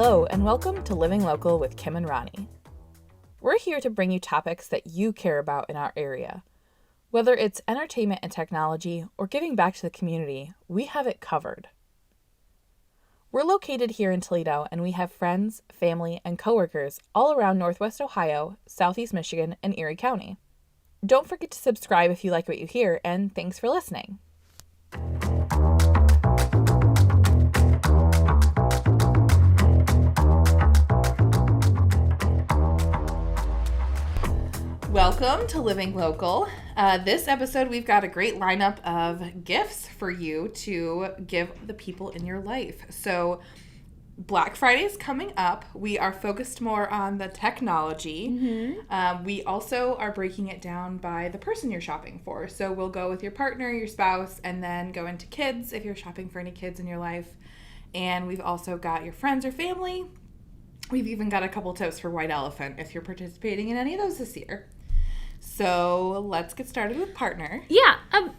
Hello, and welcome to Living Local with Kim and Rani. We're here to bring you topics that you care about in our area. Whether it's entertainment and technology or giving back to the community, we have it covered. We're located here in Toledo, and we have friends, family, and coworkers all around Northwest Ohio, Southeast Michigan, and Erie County. Don't forget to subscribe if you like what you hear, and thanks for listening. Welcome to Living Local. This episode, we've got a great lineup of gifts for you to give the people in your life. So, Black Friday is coming up. We are focused more on the technology. Mm-hmm. We also are breaking it down by the person you're shopping for. So, we'll go with your partner, your spouse, and then go into kids if you're shopping for any kids in your life. And we've also got your friends or family. We've even got a couple tips for White Elephant if you're participating in any of those this year. So let's get started with partner. Yeah.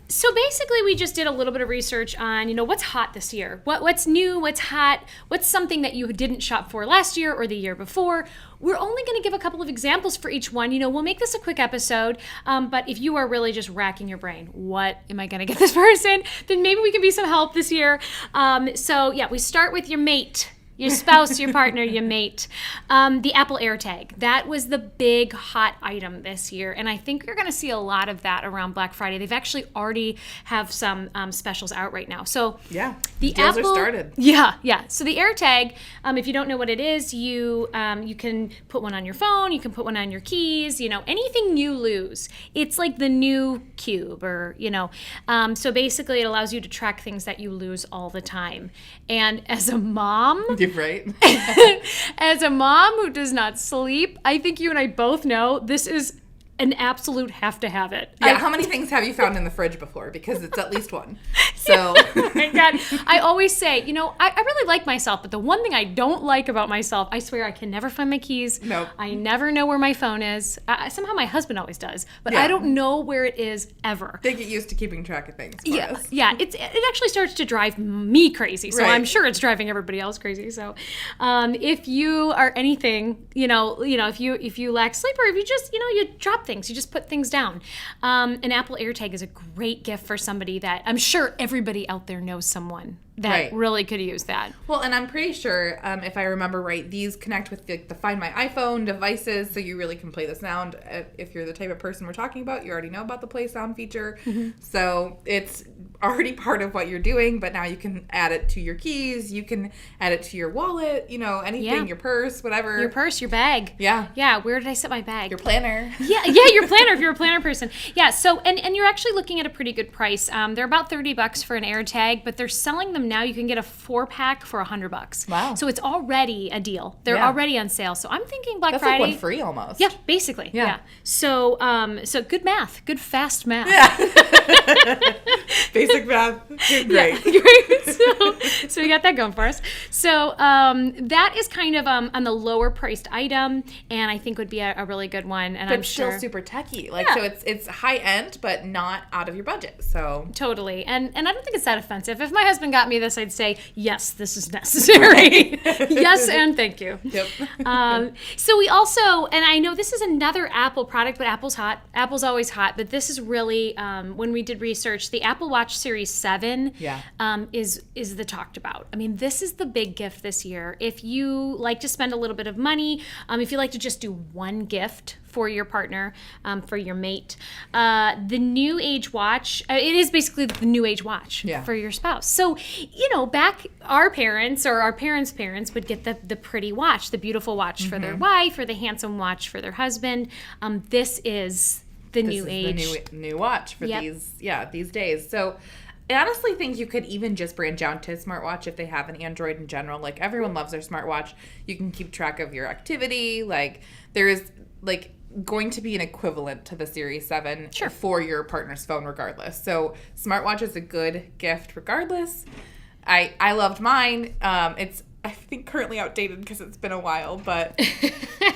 So basically we just did a little bit of research on, what's hot this year. What's new, what's hot, what's something that you didn't shop for last year or the year before. We're only going to give a couple of examples for each one. We'll make this a quick episode, but if you are really just racking your brain, what am I going to get this person? Then maybe we can be some help this year. We start with your mate. Your spouse, your partner, your mate. The Apple AirTag. That was the big hot item this year. And I think you're going to see a lot of that around Black Friday. They've actually already have some specials out right now. So yeah, the deals Apple, are started. Yeah. So the AirTag, if you don't know what it is, you can put one on your phone. You can put one on your keys. Anything you lose. It's like the new Cube or, So basically it allows you to track things that you lose all the time. And as a mom... Right. As a mom who does not sleep, I think you and I both know this is an absolute have to have it. Yeah, how many things have you found in the fridge before? Because it's at least one. So, oh my God. I always say, I really like myself, but the one thing I don't like about myself, I swear I can never find my keys. Nope. I never know where my phone is. Somehow my husband always does, but yeah. I don't know where it is ever. They get used to keeping track of things for us. Yeah, it actually starts to drive me crazy, so right. I'm sure it's driving everybody else crazy. So if you are anything, if you lack sleep or if you just, you drop things, you just put things down. An Apple AirTag is a great gift for somebody that I'm sure everybody out there knows someone that right. really could use that. Well, and I'm pretty sure, if I remember right, these connect with the Find My iPhone devices, so you really can play the sound. If you're the type of person we're talking about, you already know about the Play Sound feature. Mm-hmm. So it's already part of what you're doing, but now you can add it to your keys, you can add it to your wallet, anything, your purse, whatever. Your purse, your bag. Yeah. Yeah, where did I set my bag? Your planner. Yeah, your planner if you're a planner person. Yeah, so, and you're actually looking at a pretty good price. They're about $30 for an AirTag, but they're selling them now. You can get a 4-pack for $100. Wow. So it's already a deal. They're already on sale. So I'm thinking Black That's Friday. That's like one free almost. Yeah, basically. Yeah. So good math. Good fast math. Yeah. Basic math. Great. Yeah, great. So we got that going for us. So that is kind of on the lower priced item, and I think would be a really good one. And but I'm sure still super techy. So it's high end, but not out of your budget. So totally. And I don't think it's that offensive. If my husband got me this, I'd say, yes, this is necessary. Yes, and thank you. Yep. So we also, and I know this is another Apple product, but Apple's hot. Apple's always hot, but this is really, when we did research, the Apple Watch Series 7 is the talked about. I mean, this is the big gift this year. If you like to spend a little bit of money, if you like to just do one gift for your partner, for your mate, the new age watch, it is basically the new age watch for your spouse. So, back our parents or our parents' parents would get the pretty watch, the beautiful watch for their wife or the handsome watch for their husband. This is the new age. The new watch for these days. So I honestly think you could even just branch out to a smartwatch if they have an Android in general. Like, everyone loves their smartwatch. You can keep track of your activity. Like, there is, going to be an equivalent to the Series 7 for your partner's phone regardless. So smartwatch is a good gift regardless. I loved mine. It's I think currently outdated because it's been a while, but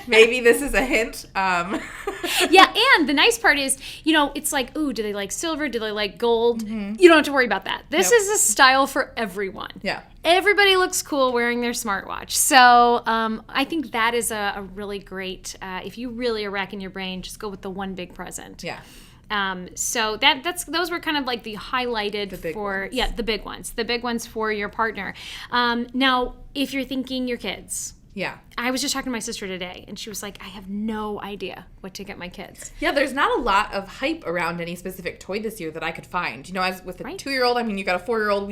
maybe this is a hint. Yeah, and the nice part is, it's like, ooh, do they like silver? Do they like gold? Mm-hmm. You don't have to worry about that. This is a style for everyone. Yeah. Everybody looks cool wearing their smartwatch. So I think that is a really great, if you really are racking your brain, just go with the one big present. Yeah. So those were kind of like the highlighted the big ones for your partner. Now, if you're thinking your kids. Yeah. I was just talking to my sister today, and she was like, I have no idea what to get my kids. Yeah, there's not a lot of hype around any specific toy this year that I could find. As with a 2-year-old, I mean, you got a 4-year-old,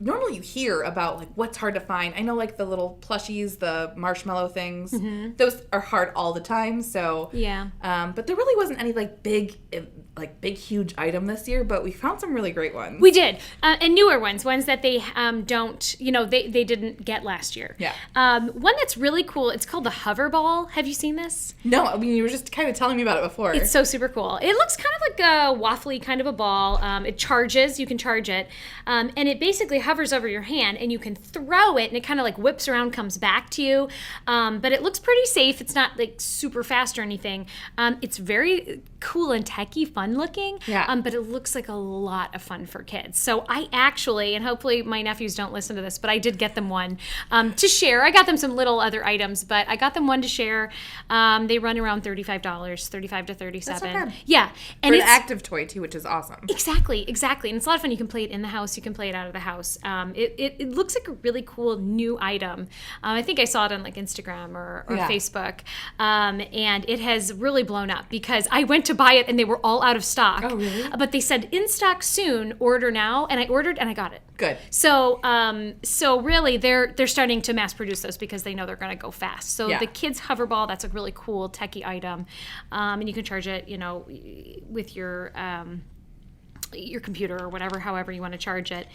normally you hear about, like, what's hard to find. I know, like, the little plushies, the marshmallow things. Mm-hmm. Those are hard all the time, so. Yeah. But there really wasn't any, big, huge item this year, but we found some really great ones. We did. And newer ones that they don't, they didn't get last year. Yeah. One that's really cool, it's called the hover ball. Have you seen this? No, I mean, you were just kind of telling me about it before. It's so super cool. It looks kind of like a waffly kind of a ball. It charges, you can charge it. And it basically hovers over your hand, and you can throw it, and it kind of whips around, comes back to you. But it looks pretty safe. It's not super fast or anything. It's very cool and techy, fun looking. Yeah. But it looks like a lot of fun for kids. So I actually, and hopefully my nephews don't listen to this, but I did get them one to share. I got them some little other items, but I got them one to share. They run around $35, $35 to $37. That's not bad. Yeah. And it's an active toy too, which is awesome. Exactly. And it's a lot of fun. You can play it in the house. You can play it out of the house. It looks like a really cool new item. I think I saw it on Instagram or Facebook. And it has really blown up because I went to buy it and they were all out of stock. Oh, really? But they said in stock soon, order now, and I ordered and I got it. Good. So really they're starting to mass produce those because they know they're going to go fast. So the kids hoverball, that's a really cool techie item, and you can charge it, with your computer or whatever, however you want to charge it.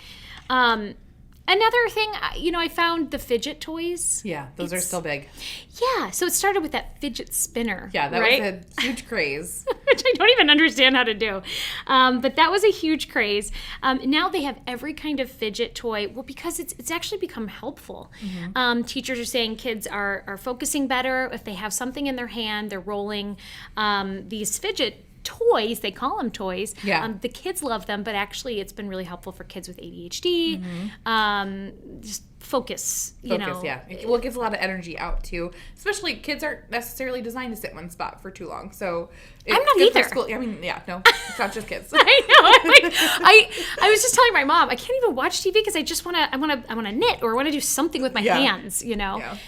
Another thing, I found the Fidget Toys. Yeah, those are still big. Yeah, so it started with that fidget spinner. Yeah, that was a huge craze. Which I don't even understand how to do. But that was a huge craze. Now they have every kind of fidget toy. Well, because it's actually become helpful. Mm-hmm. Teachers are saying kids are focusing better. If they have something in their hand, they're rolling these fidget toys, they call them toys. Yeah. The kids love them, but actually it's been really helpful for kids with ADHD. Mm-hmm. Just focus, yeah. Well, it gives a lot of energy out too. Especially kids aren't necessarily designed to sit in one spot for too long. So I'm not either. School. I mean, yeah, no, it's not just kids. I know. I was just telling my mom I can't even watch TV because I just want to knit or want to do something with my hands. Yeah.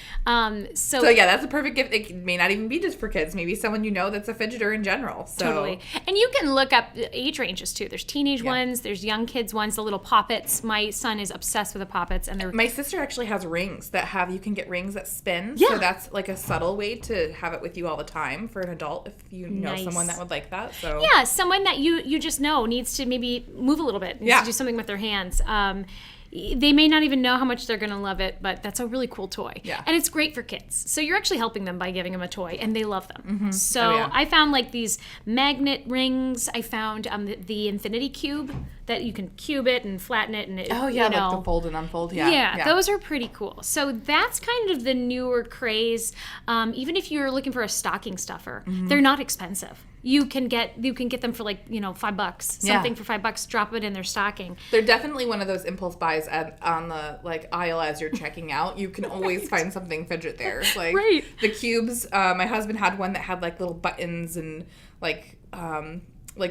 So yeah, that's a perfect gift. It may not even be just for kids. Maybe someone that's a fidgeter in general. So. Totally. And you can look up age ranges too. There's teenage ones. There's young kids ones. The little poppets. My son is obsessed with the poppets, and my sister actually has rings you can get rings that spin. Yeah. So that's like a subtle way to have it with you all the time for an adult if you know someone that would like that. So yeah, someone that you just know needs to maybe move a little bit, needs to do something with their hands. They may not even know how much they're going to love it, but that's a really cool toy. Yeah. And it's great for kids. So you're actually helping them by giving them a toy, and they love them. Mm-hmm. So I found these magnet rings. I found the infinity cube that you can cube it and flatten it. And like the fold and unfold. Yeah, those are pretty cool. So that's kind of the newer craze. Even if you're looking for a stocking stuffer, they're not expensive. You can get them for $5, something for $5. Drop it in their stocking. They're definitely one of those impulse buys on the aisle as you're checking out. You can always find something fidget there. The cubes. My husband had one that had little buttons and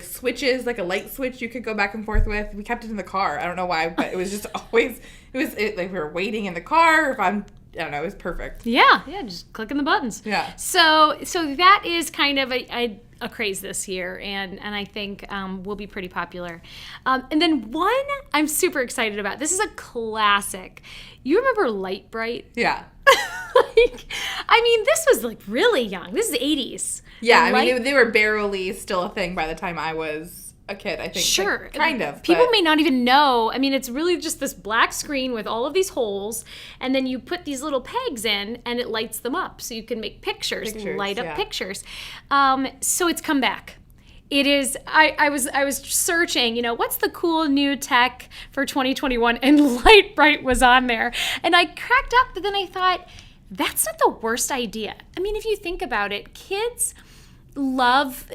switches, like a light switch you could go back and forth with. We kept it in the car. I don't know why, but it was just always we were waiting in the car. If I don't know, it was perfect. Yeah, just clicking the buttons. Yeah. So that is kind of a craze this year, and I think will be pretty popular. And then one I'm super excited about. This is a classic. You remember Light Bright? Yeah. This was really young. This is the 80s. Yeah, they were barely still a thing by the time I was a kid, I think. Sure. Kind of. People may not even know. It's really just this black screen with all of these holes, and then you put these little pegs in, and it lights them up. So you can make pictures light up pictures. So it's come back. It is. I was searching, what's the cool new tech for 2021, and Light Bright was on there, and I cracked up. But then I thought, that's not the worst idea. I mean, if you think about it, kids love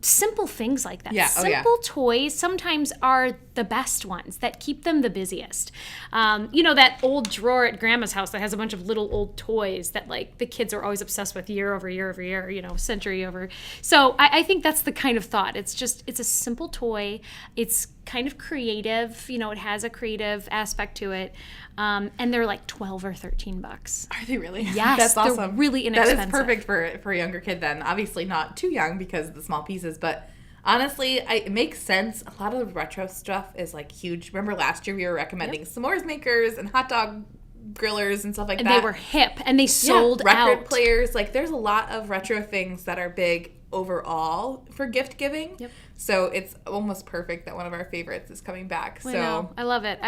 simple things like that. Yeah. Simple toys sometimes are the best ones that keep them the busiest. That old drawer at grandma's house that has a bunch of little old toys that like the kids are always obsessed with year over year over year, century over. So I think that's the kind of thought. It's a simple toy. It's kind of creative. It has a creative aspect to it. And they're like $12 or $13. Are they really? Yes, that's awesome. They're really inexpensive. That is perfect for a younger kid then. Obviously not too young because of the small pieces, but honestly, it makes sense. A lot of the retro stuff is like huge. Remember last year we were recommending s'mores makers and hot dog grillers and stuff like that. And they were hip and they sold out. Record players. Like there's a lot of retro things that are big overall for gift giving. Yep. So it's almost perfect that one of our favorites is coming back. So I love it.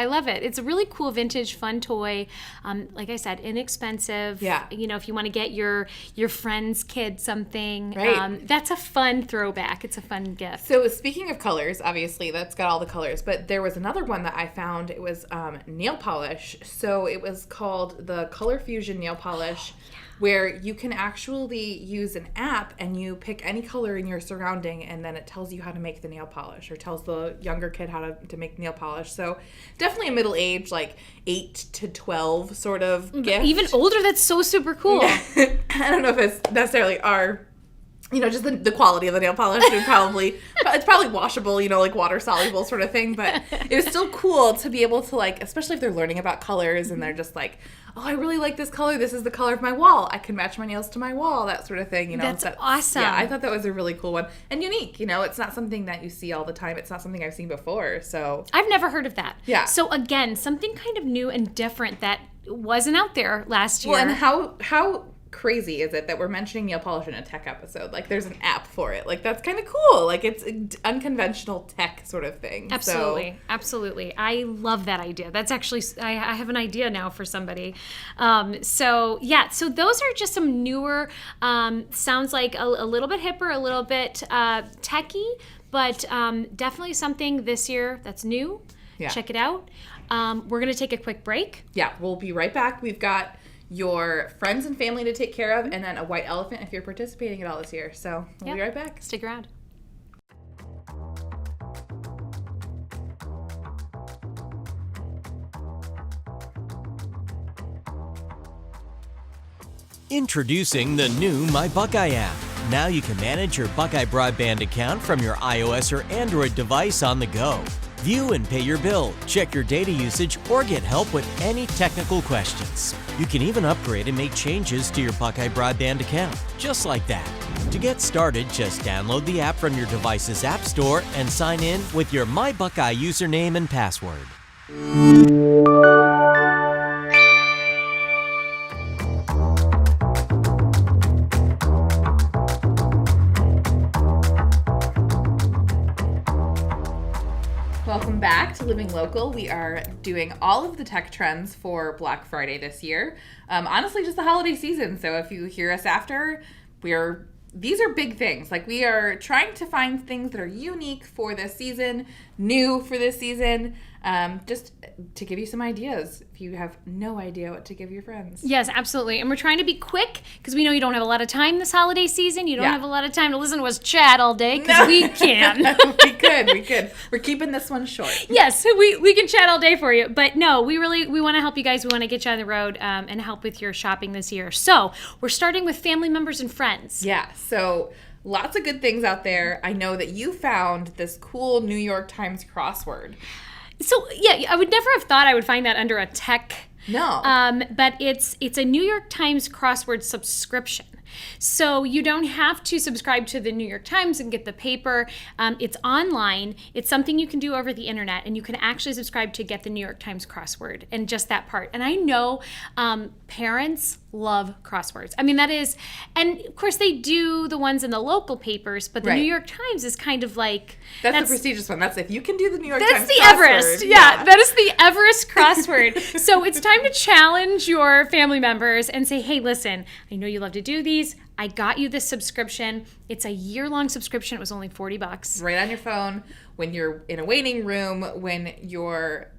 It's a really cool vintage fun toy. Like I said, inexpensive. Yeah. If you want to get your friend's kid something, right. That's a fun throwback. It's a fun gift. So speaking of colors, obviously that's got all the colors, but there was another one that I found. It was nail polish. So it was called the Color Fusion nail polish. Yeah. Where you can actually use an app and you pick any color in your surrounding and then it tells you how to make the nail polish or tells the younger kid how to make nail polish. So definitely a middle age, like 8 to 12 sort of gift. Even older, that's so super cool. I don't know if it's necessarily our... just the quality of the nail polish would it's probably washable, like water soluble sort of thing, but it was still cool to be able to especially if they're learning about colors and they're just like, oh, I really like this color. This is the color of my wall. I can match my nails to my wall, that sort of thing, That's awesome. Yeah, I thought that was a really cool one and unique, it's not something that you see all the time. It's not something I've seen before, so. I've never heard of that. Yeah. So again, something kind of new and different that wasn't out there last year. Well, and how crazy is it that we're mentioning nail polish in a tech episode? Like there's an app for it. Like that's kind of cool. Like it's an unconventional tech sort of thing. Absolutely. I love that idea. That's actually, I have an idea now for somebody. So those are just some newer, sounds like a little bit hipper, a little bit techy, but definitely something this year that's new. Yeah. Check it out. We're going to take a quick break. Yeah, we'll be right back. We've got your friends and family to take care of, and then a white elephant if you're participating at all this year. So we'll be right back. Stick around. Introducing the new My Buckeye app. Now you can manage your Buckeye broadband account from your iOS or Android device on the go. View and pay your bill, check your data usage, or get help with any technical questions. You can even upgrade and make changes to your Buckeye broadband account, just like that. To get started, just download the app from your device's app store and sign in with your My Buckeye username and password. Welcome back to Living Local. We are doing all of the tech trends for Black Friday this year. Honestly, just the holiday season. So if you hear us after, these are big things. Like we are trying to find things that are unique for this season, new for this season, just to give you some ideas if you have no idea what to give your friends. Yes, absolutely. And we're trying to be quick because we know you don't have a lot of time this holiday season. You don't have a lot of time to listen to us chat all day because we can. We could. We're keeping this one short. Yes, we can chat all day for you. But no, we want to help you guys. We want to get you on the road and help with your shopping this year. So we're starting with family members and friends. Yeah, so lots of good things out there. I know that you found this cool New York Times crossword. So, yeah, I would never have thought I would find that under a tech. No. But it's a New York Times crossword subscription. So you don't have to subscribe to the New York Times and get the paper. It's online. It's something you can do over the internet, and you can actually subscribe to get the New York Times crossword and just that part. And I know parents love crosswords. I mean, that is, and of course they do the ones in the local papers, but the New York Times is kind of like... That's the prestigious one. That's if you can do the New York Times crossword. That's the Everest. Yeah, that is the Everest crossword. So it's time to challenge your family members and say, hey, listen, I know you love to do these. Ladies, I got you this subscription. It's a year-long subscription. It was only $40. Right on your phone, when you're in a waiting room, when you're...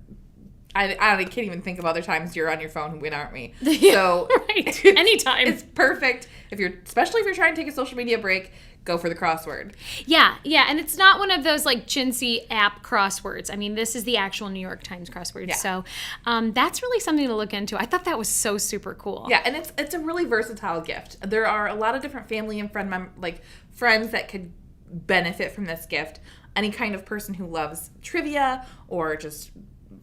I can't even think of other times you're on your phone. When aren't we? So right. Anytime. It's perfect. Especially if you're trying to take a social media break, go for the crossword. Yeah. And it's not one of those like chintzy app crosswords. I mean, this is the actual New York Times crossword. Yeah. So that's really something to look into. I thought that was so super cool. Yeah, and it's a really versatile gift. There are a lot of different family and friends that could benefit from this gift. Any kind of person who loves trivia or just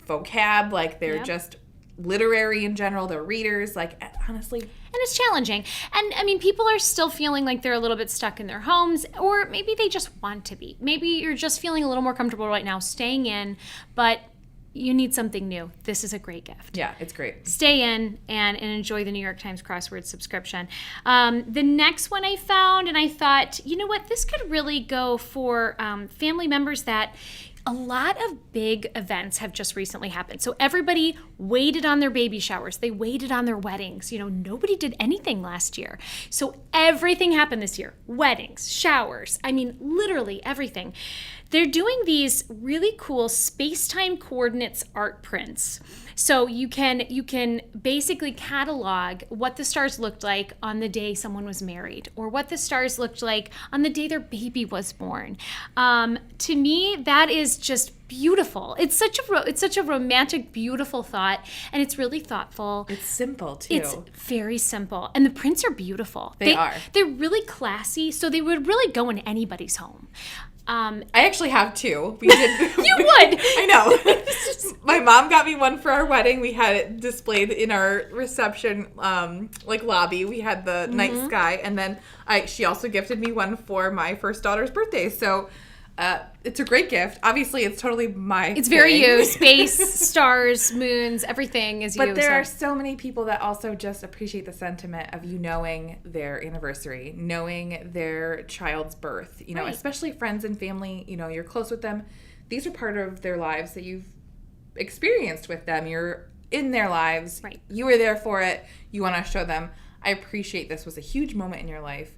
vocab, like they're just literary in general, they're readers, like honestly. And it's challenging. And I mean, people are still feeling like they're a little bit stuck in their homes, or maybe they just want to be. Maybe you're just feeling a little more comfortable right now staying in, but you need something new. This is a great gift. Yeah, it's great. Stay in and enjoy the New York Times crossword subscription. The next one I found, and I thought, you know what, this could really go for family members that a lot of big events have just recently happened. So everybody waited on their baby showers. They waited on their weddings. Nobody did anything last year. So everything happened this year. Weddings, showers, I mean, literally everything. They're doing these really cool space-time coordinates art prints. So you can basically catalog what the stars looked like on the day someone was married, or what the stars looked like on the day their baby was born. To me, that is just beautiful. It's such a romantic, beautiful thought, and it's really thoughtful. It's simple too. It's very simple, and the prints are beautiful. They are. They're really classy, so they would really go in anybody's home. I actually have two. We did. You would. I know. My mom got me one for our wedding. We had it displayed in our reception, lobby. We had the night sky, and then she also gifted me one for my first daughter's birthday. So. It's a great gift. Obviously, it's totally It's very you. Space, stars, moons, everything is you. But there are so many people that also just appreciate the sentiment of you knowing their anniversary, knowing their child's birth. Right. Especially friends and family. You're close with them. These are part of their lives that you've experienced with them. You're in their lives. Right. You were there for it. You want to show them. I appreciate this was a huge moment in your life.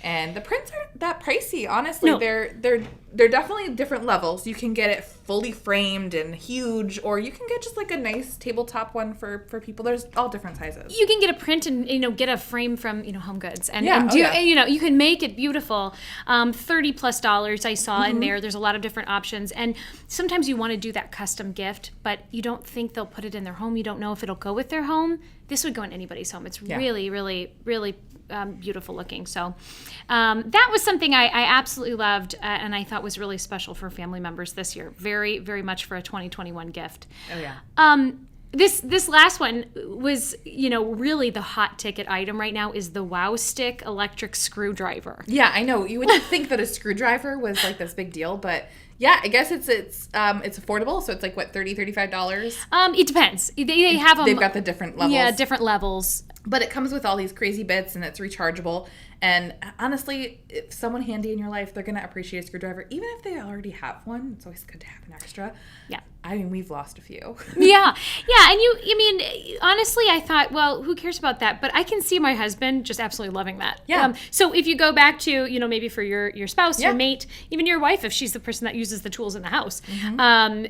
And the prints aren't that pricey, honestly. No. They're definitely different levels. You can get it fully framed and huge, or you can get just like a nice tabletop one for people. There's all different sizes. You can get a print and get a frame from Home Goods, and you can make it beautiful. $30+ I saw in there. There's a lot of different options, and sometimes you want to do that custom gift, but you don't think they'll put it in their home. You don't know if it'll go with their home. This would go in anybody's home. It's really, really, really beautiful looking. So that was something I absolutely loved and I thought was really special for family members this year. Very, very much for a 2021 gift. Oh, yeah. This last one was, really the hot ticket item right now is the Wow Stick electric screwdriver. Yeah, I know. You wouldn't think that a screwdriver was like this big deal, but yeah, I guess it's affordable. So it's like what, $30, $35? It depends. They have them. They've got the different levels. Yeah, different levels. But it comes with all these crazy bits and it's rechargeable. And honestly, if someone handy in your life, they're going to appreciate a screwdriver. Even if they already have one, it's always good to have an extra. Yeah. I mean, we've lost a few. Yeah. And honestly, I thought, well, who cares about that? But I can see my husband just absolutely loving that. Yeah. So if you go back to, maybe for your spouse, your mate, even your wife, if she's the person that uses the tools in the house,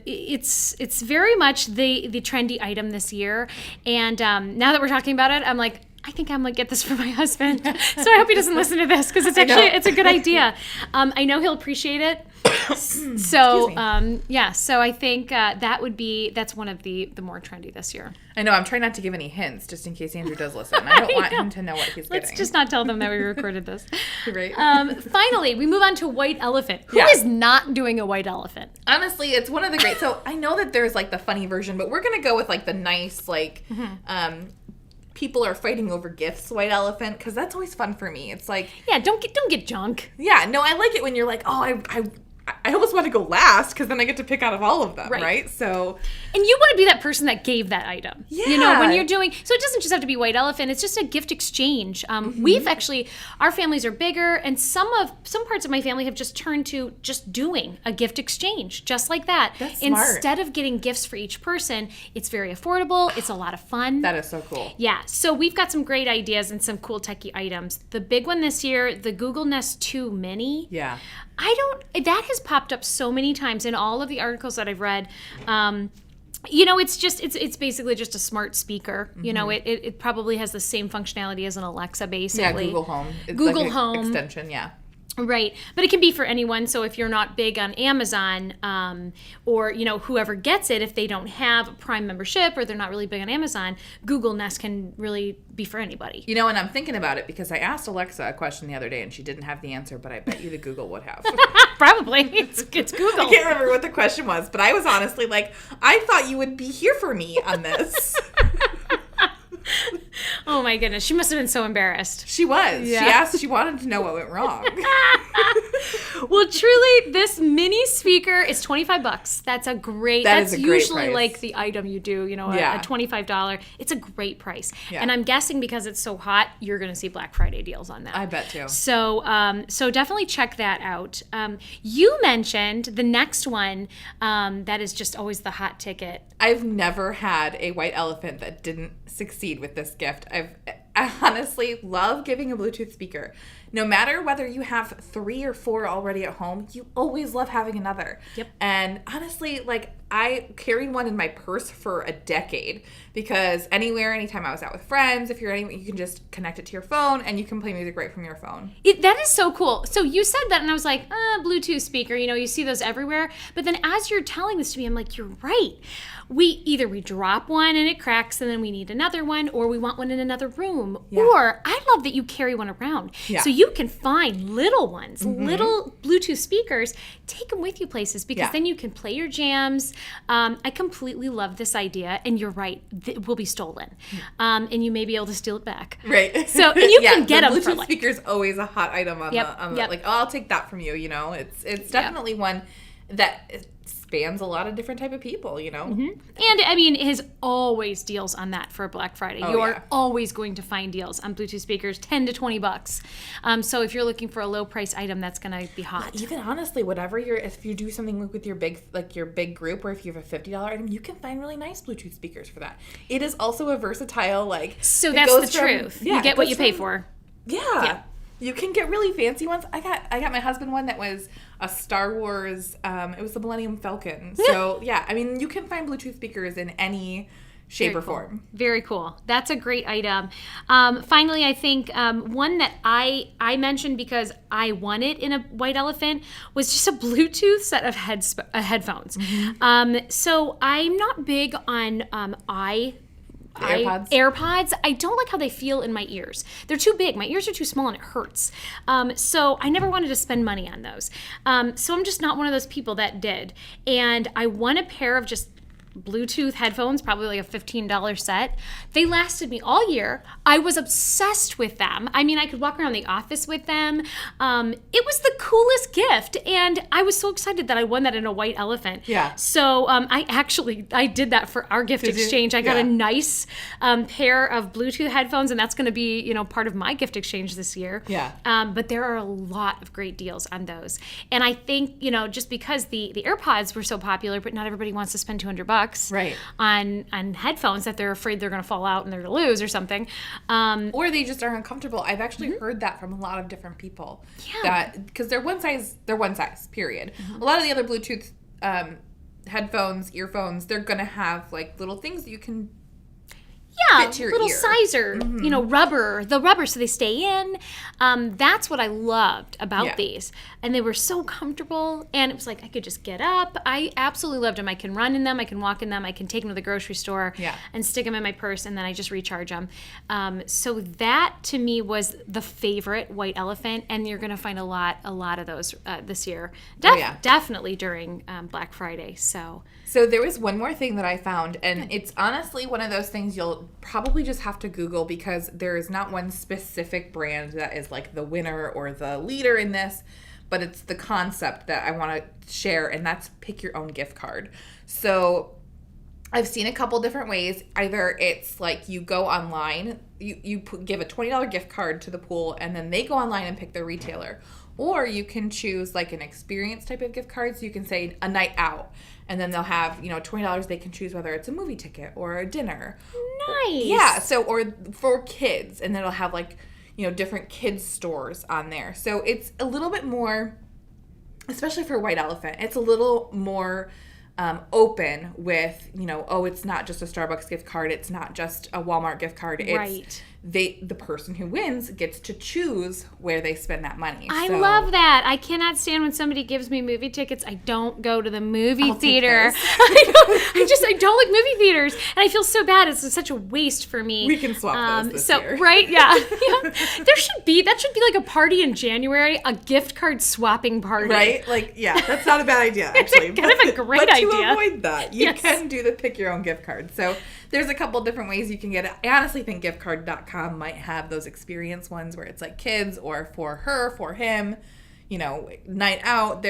it's very much the trendy item this year. And now that we're talking about it, I'm like, I think I'm going to get this for my husband. So I hope he doesn't listen to this because it's a good idea. I know he'll appreciate it. So, so I think that's one of the more trendy this year. I know. I'm trying not to give any hints just in case Andrew does listen. I don't want him to know what he's getting. Let's just not tell them that we recorded this. Right. Finally, we move on to white elephant. Who is not doing a white elephant? Honestly, it's one of the great. So I know that there's like the funny version, but we're going to go with like the nice, people are fighting over gifts, white elephant, because that's always fun for me. It's like... Yeah, don't get junk. Yeah, no, I like it when you're like, oh, I almost want to go last because then I get to pick out of all of them, right? So, and you want to be that person that gave that item. Yeah. You know, when you're doing, so it doesn't just have to be white elephant. It's just a gift exchange. We've actually, our families are bigger, and some parts of my family have just turned to just doing a gift exchange, just like that. That's smart. Instead of getting gifts for each person, it's very affordable. It's a lot of fun. That is so cool. Yeah. So we've got some great ideas and some cool techie items. The big one this year, the Google Nest 2 Mini. Yeah. That has popped up so many times in all of the articles that I've read. You know, it's basically just a smart speaker. You know, it probably has the same functionality as an Alexa, basically. Yeah, Google Home. It's Google like Home extension, yeah. Right. But it can be for anyone. So if you're not big on Amazon, or, you know, whoever gets it, if they don't have a Prime membership or they're not really big on Amazon, Google Nest can really be for anybody. You know, and I'm thinking about it because I asked Alexa a question the other day and she didn't have the answer, but I bet you the Google would have. Probably. It's Google. I can't remember what the question was, but I was honestly like, I thought you would be here for me on this. Oh my goodness. She must have been so embarrassed. She was. Yeah. She wanted to know what went wrong. Well, truly, this mini speaker is $25. That's a great. That's a great usually price. like the item you do. You know, a $25. It's a great price. Yeah. And I'm guessing because it's so hot, you're going to see Black Friday deals on that. I bet too. So, so definitely check that out. You mentioned the next one that is just always the hot ticket. I've never had a white elephant that didn't succeed with this gift. I honestly love giving a Bluetooth speaker. No matter whether you have 3 or 4 already at home, you always love having another. Yep. And honestly, like, I carried one in my purse for a decade because anytime I was out with friends, if you're anywhere, you can just connect it to your phone and you can play music right from your phone. That is so cool. So you said that and I was like, Bluetooth speaker, you know, you see those everywhere. But then as you're telling this to me, I'm like, you're right. We drop one and it cracks and then we need another one, or we want one in another room. Yeah. Or I love that you carry one around. Yeah. So you can find little ones, little Bluetooth speakers, take them with you places because then you can play your jams. I completely love this idea, and you're right, it will be stolen. And you may be able to steal it back. Right. So, and you can get them Bluetooth for like... speaker's always a hot item on the like, oh, I'll take that from you, you know. It's definitely one that spans a lot of different type of people, you know. And I mean, his always deals on that for Black Friday. You're always going to find deals on Bluetooth speakers, $10 to $20. So if you're looking for a low price item, that's going to be hot. Well, even honestly, if you do something with your big group, or if you have a $50 item, you can find really nice Bluetooth speakers for that. It is also a versatile, like, so that's the truth. You get what you pay for. Yeah. You can get really fancy ones. I got my husband one that was a Star Wars. It was the Millennium Falcon. So I mean, you can find Bluetooth speakers in any shape or form. Very cool. That's a great item. Finally, I think one that I mentioned because I won it in a white elephant was just a Bluetooth set of headphones. So I'm not big on AirPods. I don't like how they feel in my ears. They're too big. My ears are too small and it hurts. So I never wanted to spend money on those. So I'm just not one of those people that did. And I won a pair of just Bluetooth headphones, probably like a $15 set. They lasted me all year. I was obsessed with them. I mean, I could walk around the office with them. It was the coolest gift, and I was so excited that I won that in a white elephant. Yeah. So I did that for our gift exchange. I got a nice pair of Bluetooth headphones, and that's going to be, you know, part of my gift exchange this year. Yeah. But there are a lot of great deals on those, and I think, you know, just because the AirPods were so popular, but not everybody wants to spend $200 on headphones that they're afraid they're going to fall out and they're going to lose or something. Or they just are uncomfortable. I've actually heard that from a lot of different people. Yeah. That because they're one size, period. A lot of the other Bluetooth headphones, earphones, they're going to have like little things that you can fit to your little ear. sizer, you know, rubber so they stay in. That's what I loved about these. And they were so comfortable, and it was like I could just get up. I absolutely loved them. I can run in them, I can walk in them, I can take them to the grocery store and stick them in my purse, and then I just recharge them. So that to me was the favorite white elephant, and you're going to find a lot of those this year. Definitely during Black Friday. So there was one more thing that I found, and it's honestly one of those things you'll probably just have to Google because there is not one specific brand that is like the winner or the leader in this. but it's the concept that I want to share, and that's pick your own gift card. So I've seen a couple different ways. Either it's like you go online, you give a $20 gift card to the pool, and then they go online and pick their retailer. Or you can choose like an experience type of gift card. So you can say a night out, and then they'll have, $20 they can choose whether it's a movie ticket or a dinner. Nice. Yeah. So, or for kids, and then it'll have like, different kids stores on there. So it's a little bit more, especially for White Elephant, it's a little more open with, it's not just a Starbucks gift card. It's not just a Walmart gift card. It's right. The person who wins gets to choose where they spend that money. I love that. I cannot stand when somebody gives me movie tickets. I don't go to the movie theater. I don't like movie theaters, and I feel so bad. It's such a waste for me. We can swap those this year. Right? Yeah. That should be like a party in January, a gift card swapping party. Right? Like, yeah, that's not a bad idea, actually. Kind of a great idea. To avoid that, you can do the pick your own gift card. So there's a couple different ways you can get it. I honestly think giftcard.com might have those experience ones where it's like kids or for her, for him, night out.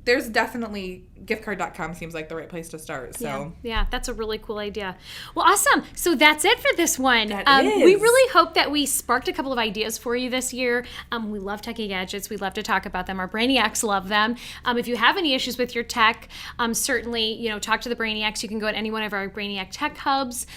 There's definitely giftcard.com seems like the right place to start. So yeah, that's a really cool idea. Well, awesome. So that's it for this one. Is. We really hope that we sparked a couple of ideas for you this year. We love techie gadgets. We love to talk about them. Our Brainiacs love them. If you have any issues with your tech, certainly, talk to the Brainiacs. You can go to any one of our Brainiac tech hubs.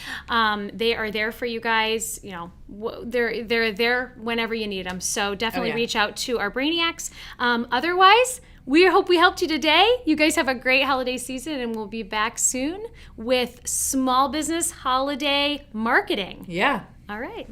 They are there for you guys. They're there whenever you need them. So definitely reach out to our Brainiacs. Otherwise, we hope we helped you today. You guys have a great holiday season, and we'll be back soon with small business holiday marketing. Yeah. All right.